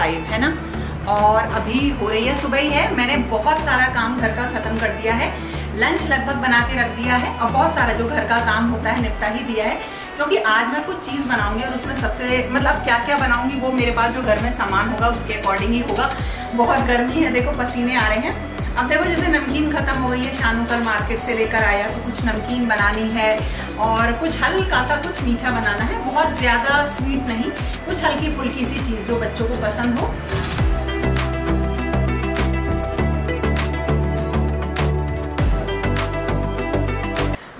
5 है ना, और अभी हो रही है सुबह ही है। मैंने बहुत सारा काम घर का खत्म कर दिया है, लंच लगभग बना के रख दिया है और बहुत सारा जो घर का काम होता है निपटा ही दिया है, क्योंकि आज मैं कुछ चीज़ बनाऊंगी और उसमें सबसे मतलब क्या क्या बनाऊंगी वो मेरे पास जो घर में सामान होगा उसके अकॉर्डिंग ही होगा। बहुत गर्मी है, देखो पसीने आ रहे हैं। अब देखो जैसे नमकीन खत्म हो गई है, शानू कल मार्केट से लेकर आया, तो कुछ नमकीन बनानी है और कुछ हल्का सा कुछ मीठा बनाना है, बहुत ज़्यादा स्वीट नहीं, कुछ हल्की फुल्की सी चीज़ जो बच्चों को पसंद हो।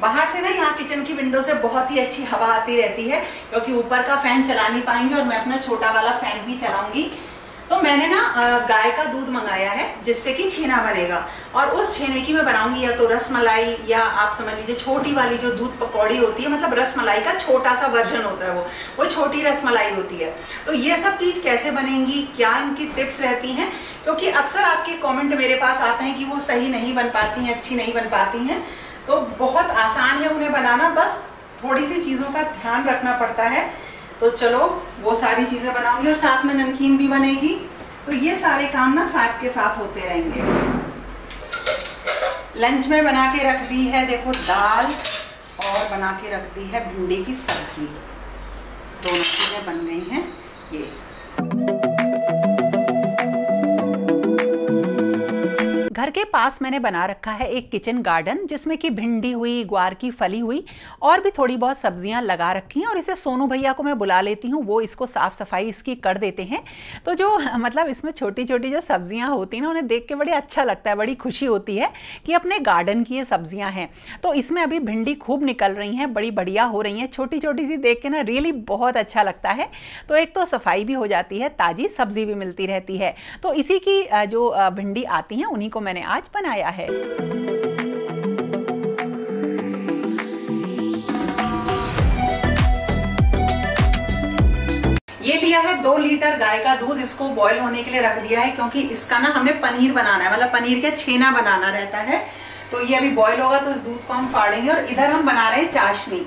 बाहर से ना यहाँ किचन की विंडो से बहुत ही अच्छी हवा आती रहती है, क्योंकि ऊपर का फैन चला नहीं पाएंगे और मैं अपना छोटा वाला फैन भी चलाऊंगी। तो मैंने ना गाय का दूध मंगाया है जिससे कि छेना बनेगा, और उस छेने की मैं बनाऊंगी या तो रसमलाई, या आप समझ लीजिए छोटी वाली जो दूध पकौड़ी होती है, मतलब रसमलाई का छोटा सा वर्जन होता है, वो छोटी रसमलाई होती है। तो ये सब चीज कैसे बनेंगी, क्या इनकी टिप्स रहती हैं, क्योंकि अक्सर आपके कॉमेंट मेरे पास आते हैं कि वो सही नहीं बन पाती हैं, अच्छी नहीं बन पाती हैं। तो बहुत आसान है उन्हें बनाना, बस थोड़ी सी चीज़ों का ध्यान रखना पड़ता है। तो चलो वो सारी चीज़ें बनाऊंगी और साथ में नमकीन भी बनेगी, तो ये सारे काम ना साथ के साथ होते रहेंगे। लंच में बना के रख दी है देखो दाल, और बना के रख दी है भिंडी की सब्जी, दोनों चीज़ें बन गई हैं। ये घर के पास मैंने बना रखा है एक किचन गार्डन, जिसमें कि भिंडी हुई, ग्वार की फली हुई और भी थोड़ी बहुत सब्जियां लगा रखी हैं, और इसे सोनू भैया को मैं बुला लेती हूँ, वो इसको साफ़ सफाई इसकी कर देते हैं। तो जो मतलब इसमें छोटी छोटी जो सब्जियां होती हैं ना, उन्हें देख के बड़े अच्छा लगता है, बड़ी खुशी होती है कि अपने गार्डन की ये सब्जियाँ हैं। तो इसमें अभी भिंडी खूब निकल रही हैं, बड़ी बढ़िया हो रही हैं, छोटी छोटी सी देख के ना रियली बहुत अच्छा लगता है। तो एक तो सफाई भी हो जाती है, ताज़ी सब्जी भी मिलती रहती है। तो इसी की जो भिंडी आती हैं उन्हीं को मैंने आज बनाया है। ये लिया है 2 लीटर गाय का दूध, इसको बॉईल होने के लिए रख दिया है, क्योंकि इसका ना हमें पनीर बनाना है, मतलब पनीर का छेना बनाना रहता है। तो ये अभी बॉईल होगा तो इस दूध को हम फाड़ेंगे, और इधर हम बना रहे हैं चाशनी।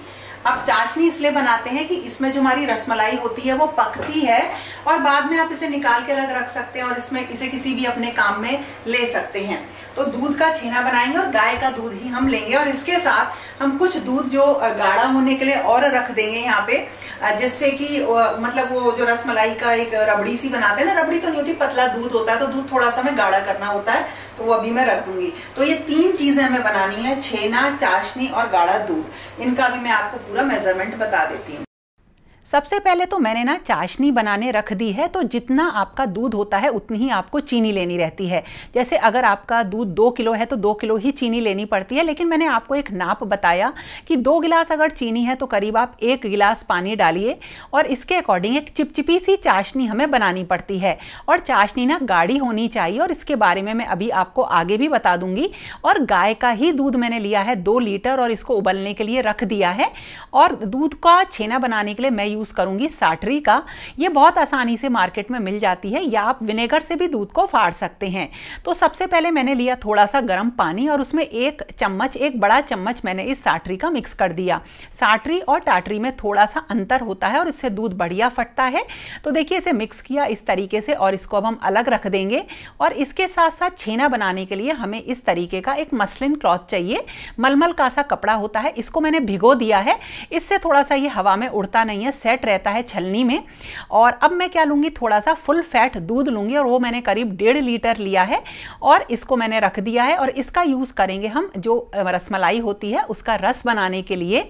अब चाशनी इसलिए बनाते हैं कि इसमें जो हमारी रसमलाई होती है वो पकती है, और बाद में आप इसे निकाल के अलग रख सकते हैं और इसमें इसे किसी भी अपने काम में ले सकते हैं। तो दूध का छेना बनाएंगे और गाय का दूध ही हम लेंगे, और इसके साथ हम कुछ दूध जो गाढ़ा होने के लिए और रख देंगे यहाँ पे, जिससे कि मतलब वो जो रसमलाई का एक रबड़ी सी बनाते हैं ना, रबड़ी तो नहीं होती, पतला दूध होता है, तो दूध थोड़ा सा हमें गाढ़ा करना होता है, तो वो अभी मैं रख दूंगी। तो ये 3 चीजें हमें बनानी है, छेना, चाशनी और गाढ़ा दूध। इनका भी मैं आपको पूरा मेजरमेंट बता देती हूँ। सबसे पहले तो मैंने ना चाशनी बनाने रख दी है, तो जितना आपका दूध होता है उतनी ही आपको चीनी लेनी रहती है। जैसे अगर आपका दूध 2 किलो है तो 2 किलो ही चीनी लेनी पड़ती है, लेकिन मैंने आपको एक नाप बताया कि 2 गिलास अगर चीनी है तो करीब आप 1 गिलास पानी डालिए, और इसके अकॉर्डिंग एक चिपचिपी सी चाशनी हमें बनानी पड़ती है। और चाशनी ना गाढ़ी होनी चाहिए, और इसके बारे में मैं अभी आपको आगे भी बता दूंगी। और गाय का ही दूध मैंने लिया है 2 लीटर, और इसको उबलने के लिए रख दिया है। और दूध का छेना बनाने के लिए मैं यूज़ करूंगी साटरी का, ये बहुत आसानी से मार्केट में मिल जाती है, या आप विनेगर से भी दूध को फाड़ सकते हैं। तो सबसे पहले मैंने लिया थोड़ा सा गर्म पानी, और उसमें एक बड़ा चम्मच मैंने इस साटरी का मिक्स कर दिया। साटरी और टाटरी में थोड़ा सा अंतर होता है और इससे दूध बढ़िया फटता है। तो देखिए इसे मिक्स किया इस तरीके से, और इसको अब हम अलग रख देंगे। और इसके साथ साथ छेना बनाने के लिए हमें इस तरीके का एक मसलिन क्लॉथ चाहिए, मलमल का सा कपड़ा होता है, इसको मैंने भिगो दिया है, इससे थोड़ा सा ये हवा में उड़ता नहीं है, सेट रहता है छलनी में। और अब मैं क्या लूंगी, थोड़ा सा फुल फैट दूध लूंगी, और वो मैंने करीब 1.5 लीटर लिया है, और इसको मैंने रख दिया है। और इसका यूज करेंगे हम जो रसमलाई होती है उसका रस बनाने के लिए।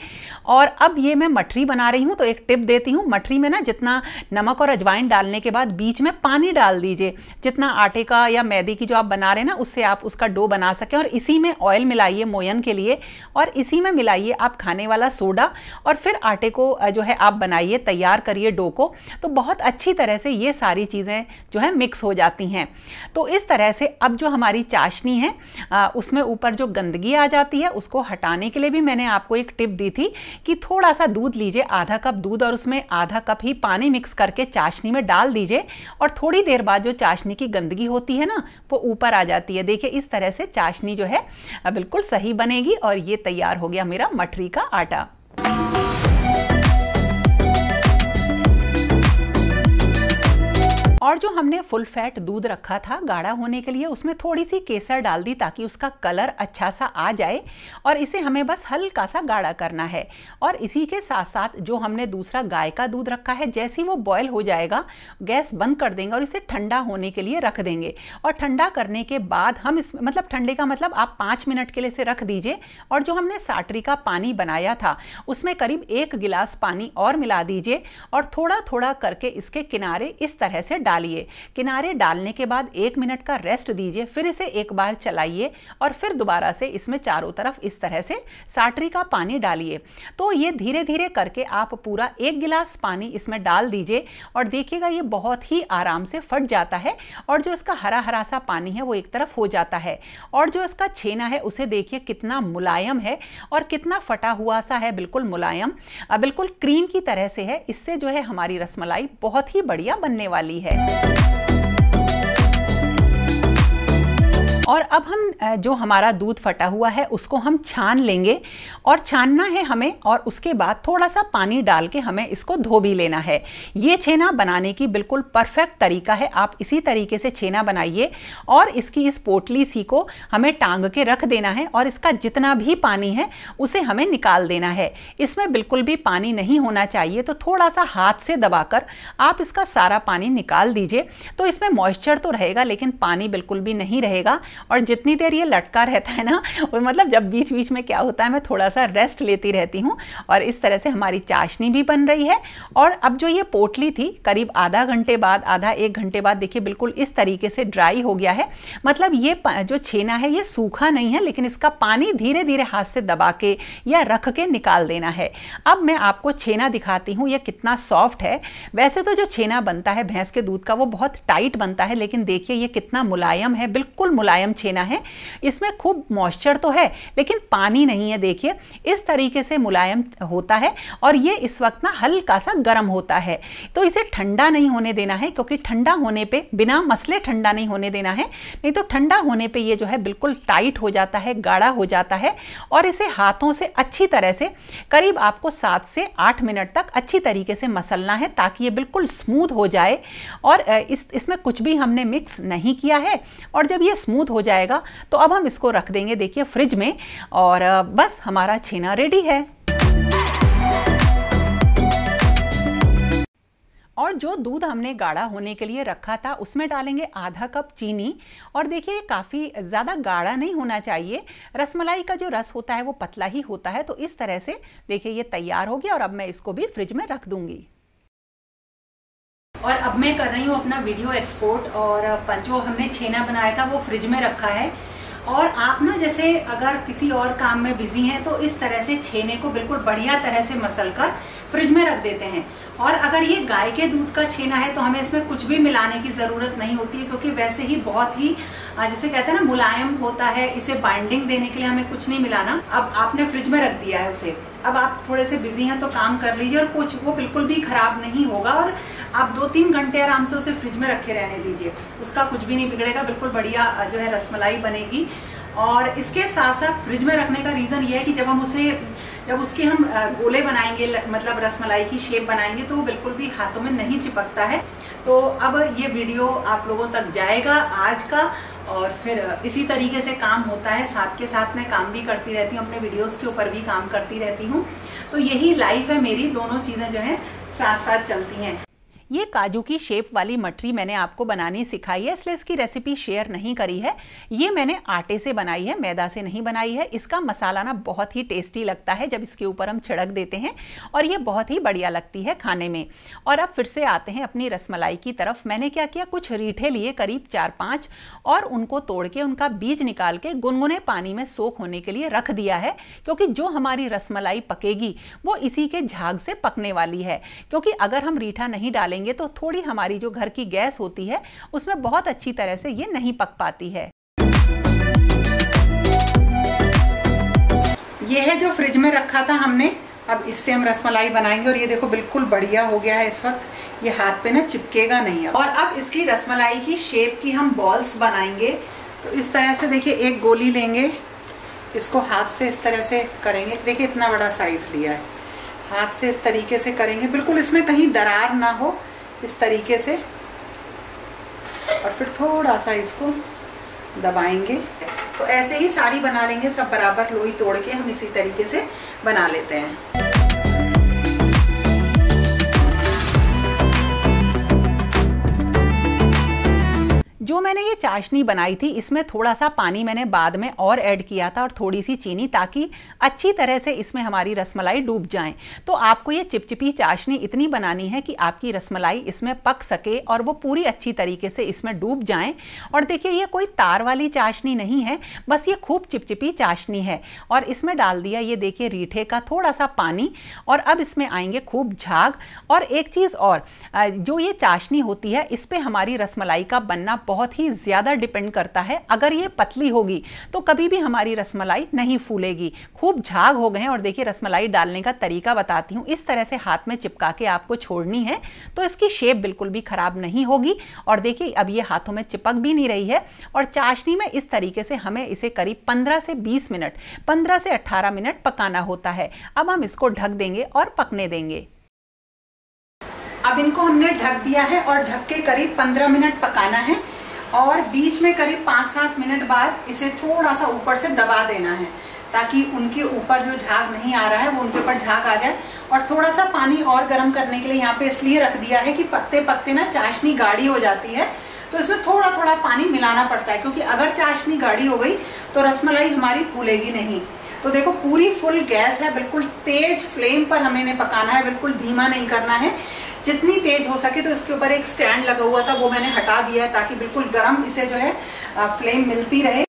और अब ये मैं मठरी बना रही हूँ, तो एक टिप देती हूँ, मठरी में ना जितना नमक और अजवाइन डालने के बाद बीच में पानी डाल दीजिए, जितना आटे का या मैदे की जो आप बना रहे हैं ना उससे आप उसका डो बना सकें। और इसी में ऑयल मिलाइए मोयन के लिए, और इसी में मिलाइए आप खाने वाला सोडा, और फिर आटे को जो है आप बनाइए, तैयार करिए डो को। तो बहुत अच्छी तरह से ये सारी चीज़ें जो है मिक्स हो जाती हैं। तो इस तरह से अब जो हमारी चाशनी है उसमें ऊपर जो गंदगी आ जाती है उसको हटाने के लिए भी मैंने आपको एक टिप दी थी कि थोड़ा सा दूध लीजिए, आधा कप दूध, और उसमें आधा कप ही पानी मिक्स करके चाशनी में डाल दीजिए, और थोड़ी देर बाद जो चाशनी की गंदगी होती है ना वो ऊपर आ जाती है। देखिए इस तरह से चाशनी जो है बिल्कुल सही बनेगी, और ये तैयार हो गया मेरा मठरी का आटा। और जो हमने फुल फैट दूध रखा था गाढ़ा होने के लिए, उसमें थोड़ी सी केसर डाल दी ताकि उसका कलर अच्छा सा आ जाए। और इसे हमें बस हल्का सा गाढ़ा करना है। और इसी के साथ साथ जो हमने दूसरा गाय का दूध रखा है, जैसे ही वो बॉयल हो जाएगा गैस बंद कर देंगे और इसे ठंडा होने के लिए रख देंगे। और ठंडा करने के बाद हम इस मतलब ठंडे का मतलब आप 5 मिनट के लिए इसे रख दीजिए। और जो हमने साटरी का पानी बनाया था उसमें करीब 1 गिलास पानी और मिला दीजिए और थोड़ा थोड़ा करके इसके किनारे इस तरह से डालिए। किनारे डालने के बाद 1 मिनट का रेस्ट दीजिए, फिर इसे एक बार चलाइए और फिर दोबारा से इसमें चारों तरफ इस तरह से साटरी का पानी डालिए। तो ये धीरे धीरे करके आप पूरा 1 गिलास पानी इसमें डाल दीजिए और देखिएगा ये बहुत ही आराम से फट जाता है और जो इसका हरा हरा सा पानी है वो एक तरफ हो जाता है। और जो इसका छेना है उसे देखिए कितना मुलायम है और कितना फटा हुआ सा है, बिल्कुल मुलायम, बिल्कुल क्रीम की तरह से है। इससे जो है हमारी रसमलाई बहुत ही बढ़िया बनने वाली है। और अब हम जो हमारा दूध फटा हुआ है उसको हम छान लेंगे और छानना है हमें, और उसके बाद थोड़ा सा पानी डाल के हमें इसको धो भी लेना है। ये छेना बनाने की बिल्कुल परफेक्ट तरीका है। आप इसी तरीके से छेना बनाइए और इसकी इस पोटली सी को हमें टांग के रख देना है और इसका जितना भी पानी है उसे हमें निकाल देना है। इसमें बिल्कुल भी पानी नहीं होना चाहिए, तो थोड़ा सा हाथ से दबाकर आप इसका सारा पानी निकाल दीजिए। तो इसमें मॉइस्चर तो रहेगा लेकिन पानी बिल्कुल भी नहीं रहेगा। और जितनी देर ये लटका रहता है ना, वो मतलब जब बीच बीच में क्या होता है मैं थोड़ा सा रेस्ट लेती रहती हूँ। और इस तरह से हमारी चाशनी भी बन रही है। और अब जो ये पोटली थी करीब आधा 1 घंटे बाद देखिए बिल्कुल इस तरीके से ड्राई हो गया है। मतलब ये जो छेना है ये सूखा नहीं है, लेकिन इसका पानी धीरे धीरे हाथ से दबा के या रख के निकाल देना है। अब मैं आपको छेना दिखाती हूँ ये कितना सॉफ्ट है। वैसे तो जो छेना बनता है भैंस के दूध का वो बहुत टाइट बनता है, लेकिन देखिए ये कितना मुलायम है, बिल्कुल मुलायम छेना है। इसमें खूब मॉइस्चर तो है लेकिन पानी नहीं है। देखिए इस तरीके से मुलायम होता है और ये इस वक्त ना हल्का सा गर्म होता है। तो इसे ठंडा नहीं होने देना है, क्योंकि ठंडा होने पे बिना मसले ठंडा नहीं होने देना है, नहीं तो ठंडा होने पे ये जो है बिल्कुल टाइट हो जाता है, गाढ़ा हो जाता है। और इसे हाथों से अच्छी तरह से करीब आपको 7 से 8 मिनट तक अच्छी तरीके से मसलना है ताकि ये बिल्कुल स्मूथ हो जाए। और इसमें कुछ भी हमने मिक्स नहीं किया है। और जब ये स्मूथ हो जाएगा तो अब हम इसको रख देंगे देखिए फ्रिज में, और बस हमारा छेना रेडी है। और जो दूध हमने गाढ़ा होने के लिए रखा था उसमें डालेंगे आधा कप चीनी। और देखिए काफ़ी ज़्यादा गाढ़ा नहीं होना चाहिए, रसमलाई का जो रस होता है वो पतला ही होता है। तो इस तरह से देखिए ये तैयार हो गया और अब मैं इसको भी फ्रिज में रख दूंगी। और अब मैं कर रही हूँ अपना वीडियो एक्सपोर्ट, और जो हमने छेना बनाया था वो फ्रिज में रखा है। और आप ना जैसे अगर किसी और काम में बिजी हैं तो इस तरह से छेने को बिल्कुल बढ़िया तरह से मसल कर फ्रिज में रख देते हैं। और अगर ये गाय के दूध का छेना है तो हमें इसमें कुछ भी मिलाने की ज़रूरत नहीं होती है, क्योंकि वैसे ही बहुत ही जैसे कहते हैं ना मुलायम होता है। इसे बाइंडिंग देने के लिए हमें कुछ नहीं मिलाना। अब आपने फ्रिज में रख दिया है उसे, अब आप थोड़े से बिजी हैं तो काम कर लीजिए और कुछ वो बिल्कुल भी खराब नहीं होगा। और आप 2-3 घंटे आराम से उसे फ्रिज में रखे रहने दीजिए, उसका कुछ भी नहीं बिगड़ेगा, बिल्कुल बढ़िया जो है रसमलाई बनेगी। और इसके साथ साथ फ्रिज में रखने का रीज़न ये है कि जब उसके हम गोले बनाएंगे, मतलब रसमलाई की शेप बनाएंगे, तो वो बिल्कुल भी हाथों में नहीं चिपकता है। तो अब ये वीडियो आप लोगों तक जाएगा आज का, और फिर इसी तरीके से काम होता है। साथ के साथ मैं काम भी करती रहती हूँ, अपने वीडियोस के ऊपर भी काम करती रहती हूँ। तो यही लाइफ है मेरी, दोनों चीज़ें जो हैं साथ साथ चलती हैं। ये काजू की शेप वाली मठरी मैंने आपको बनानी सिखाई है, इसलिए इसकी रेसिपी शेयर नहीं करी है। ये मैंने आटे से बनाई है, मैदा से नहीं बनाई है। इसका मसाला ना बहुत ही टेस्टी लगता है जब इसके ऊपर हम छिड़क देते हैं, और ये बहुत ही बढ़िया लगती है खाने में। और अब फिर से आते हैं अपनी रसमलाई की तरफ। मैंने क्या किया, कुछ रीठे लिए करीब 4-5, और उनको तोड़ के उनका बीज निकाल के गुनगुने पानी में सोख होने के लिए रख दिया है, क्योंकि जो हमारी रसमलाई पकेगी वो इसी के झाग से पकने वाली है। क्योंकि अगर हम रीठा नहीं डालेंगे तो थोड़ी हमारी जो घर की गैस होती है उसमें बहुत अच्छी तरह से ये नहीं पक पाती है। ये है जो फ्रिज में रखा था हमने, अब इससे हम रसमलाई बनाएंगे। और ये देखो बिल्कुल बढ़िया हो गया है इस वक्त, ये हाथ पे ना चिपकेगा नहीं। और अब इसकी रसमलाई की शेप की हम बॉल्स बनाएंगे। तो इस तरह से देखिए एक गोली लेंगे, इसको हाथ से इस तरह से करेंगे। देखिए इतना बड़ा साइज लिया है, हाथ से इस तरीके से करेंगे, बिल्कुल इसमें कहीं दरार ना हो, इस तरीके से और फिर थोड़ा सा इसको दबाएंगे। तो ऐसे ही सारी बना लेंगे, सब बराबर लोई तोड़ के हम इसी तरीके से बना लेते हैं। जो मैंने ये चाशनी बनाई थी इसमें थोड़ा सा पानी मैंने बाद में और ऐड किया था और थोड़ी सी चीनी, ताकि अच्छी तरह से इसमें हमारी रसमलाई डूब जाए। तो आपको ये चिपचिपी चाशनी इतनी बनानी है कि आपकी रसमलाई इसमें पक सके और वो पूरी अच्छी तरीके से इसमें डूब जाए। और देखिए ये कोई तार वाली चाशनी नहीं है, बस ये खूब चिपचिपी चाशनी है। और इसमें डाल दिया ये देखिए रीठे का थोड़ा सा पानी, और अब इसमें आएंगे खूब झाग। और एक चीज़ और, जो ये चाशनी होती है इस पर हमारी रसमलाई का बनना बहुत ही ज़्यादा डिपेंड करता है। अगर ये पतली होगी तो कभी भी हमारी रसमलाई नहीं फूलेगी। खूब झाग हो गए हैं। और देखिए रसमलाई डालने का तरीका बताती हूँ, इस तरह से हाथ में चिपका के आपको छोड़नी है तो इसकी शेप बिल्कुल भी खराब नहीं होगी। और देखिए अब ये हाथों में चिपक भी नहीं रही है। और चाशनी में इस तरीके से हमें इसे करीब 15 से 20 मिनट, 15 से 18 मिनट पकाना होता है। अब हम इसको ढक देंगे और पकने देंगे। अब इनको हमने ढक दिया है और ढक के करीब 15 मिनट पकाना है। और बीच में करीब 5-7 मिनट बाद इसे थोड़ा सा ऊपर से दबा देना है, ताकि उनके ऊपर जो झाग नहीं आ रहा है वो उनके ऊपर झाग आ जाए। और थोड़ा सा पानी और गर्म करने के लिए यहाँ पे इसलिए रख दिया है कि पकते पकते ना चाशनी गाढ़ी हो जाती है, तो इसमें थोड़ा थोड़ा पानी मिलाना पड़ता है, क्योंकि अगर चाशनी गाढ़ी हो गई तो रसमलाई हमारी फूलेगी नहीं। तो देखो पूरी फुल गैस है, बिल्कुल तेज फ्लेम पर हमें इन्हें पकाना है, बिल्कुल धीमा नहीं करना है। जितनी तेज हो सके। तो इसके ऊपर एक स्टैंड लगा हुआ था, वो मैंने हटा दिया है ताकि बिल्कुल गर्म इसे जो है फ्लेम मिलती रहे।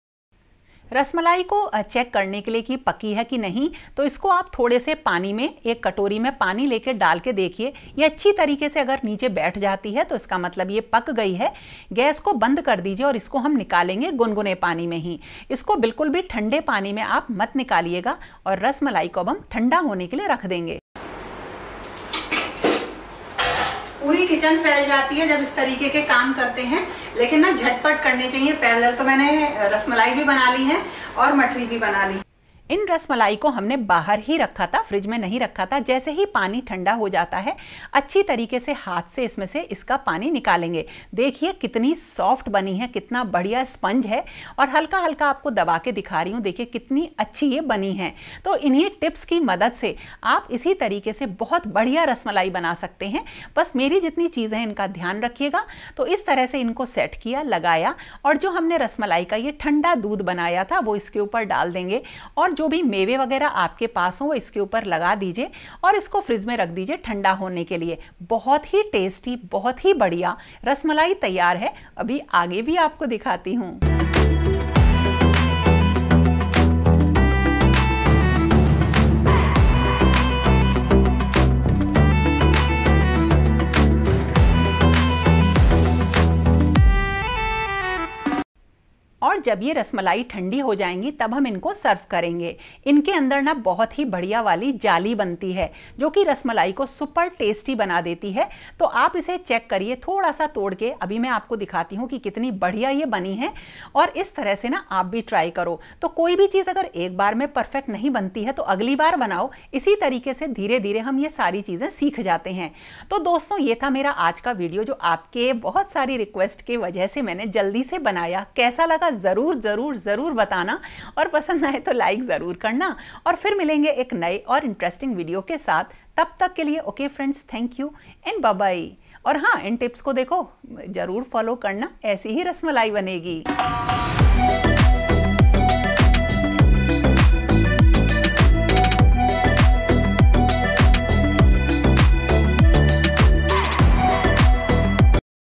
रसमलाई को चेक करने के लिए कि पकी है कि नहीं, तो इसको आप थोड़े से पानी में, एक कटोरी में पानी लेकर डाल के देखिए। ये अच्छी तरीके से अगर नीचे बैठ जाती है तो इसका मतलब ये पक गई है। गैस को बंद कर दीजिए और इसको हम निकालेंगे गुनगुने पानी में ही। इसको बिल्कुल भी ठंडे पानी में आप मत निकालिएगा। और रसमलाई को अब हम ठंडा होने के लिए रख देंगे। पूरी किचन फैल जाती है जब इस तरीके के काम करते हैं, लेकिन ना झटपट करने चाहिए। पहले तो मैंने रसमलाई भी बना ली है और मठरी भी बना ली। इन रसमलाई को हमने बाहर ही रखा था, फ्रिज में नहीं रखा था। जैसे ही पानी ठंडा हो जाता है अच्छी तरीके से हाथ से इसमें से इसका पानी निकालेंगे। देखिए कितनी सॉफ्ट बनी है, कितना बढ़िया स्पंज है। और हल्का हल्का आपको दबा के दिखा रही हूँ, देखिए कितनी अच्छी ये बनी है। तो इन्हीं टिप्स की मदद से आप इसी तरीके से बहुत बढ़िया रसमलाई बना सकते हैं। बस मेरी जितनी चीज़ें हैं इनका ध्यान रखिएगा। तो इस तरह से इनको सेट किया, लगाया, और जो हमने रसमलाई का ये ठंडा दूध बनाया था वो इसके ऊपर डाल देंगे। और जो भी मेवे वगैरह आपके पास हो वो इसके ऊपर लगा दीजिए और इसको फ्रिज में रख दीजिए ठंडा होने के लिए। बहुत ही टेस्टी, बहुत ही बढ़िया रसमलाई तैयार है। अभी आगे भी आपको दिखाती हूँ। और जब ये रसमलाई ठंडी हो जाएंगी तब हम इनको सर्व करेंगे। इनके अंदर ना बहुत ही बढ़िया वाली जाली बनती है जो कि रसमलाई को सुपर टेस्टी बना देती है। तो आप इसे चेक करिए, थोड़ा सा तोड़ के अभी मैं आपको दिखाती हूँ कि कितनी बढ़िया ये बनी है। और इस तरह से ना आप भी ट्राई करो। तो कोई भी चीज़ अगर एक बार में परफेक्ट नहीं बनती है तो अगली बार बनाओ। इसी तरीके से धीरे धीरे हम ये सारी चीज़ें सीख जाते हैं। तो दोस्तों ये था मेरा आज का वीडियो जो आपके बहुत सारी रिक्वेस्ट के वजह से मैंने जल्दी से बनाया। कैसा लगा ज़रूर ज़रूर ज़रूर बताना, और पसंद आए तो लाइक ज़रूर करना। और फिर मिलेंगे एक नए और इंटरेस्टिंग वीडियो के साथ। तब तक के लिए okay friends, thank you and bye bye. और हाँ, इन टिप्स को देखो, ज़रूर फॉलो करना, ऐसी ही रसमलाई बनेगी।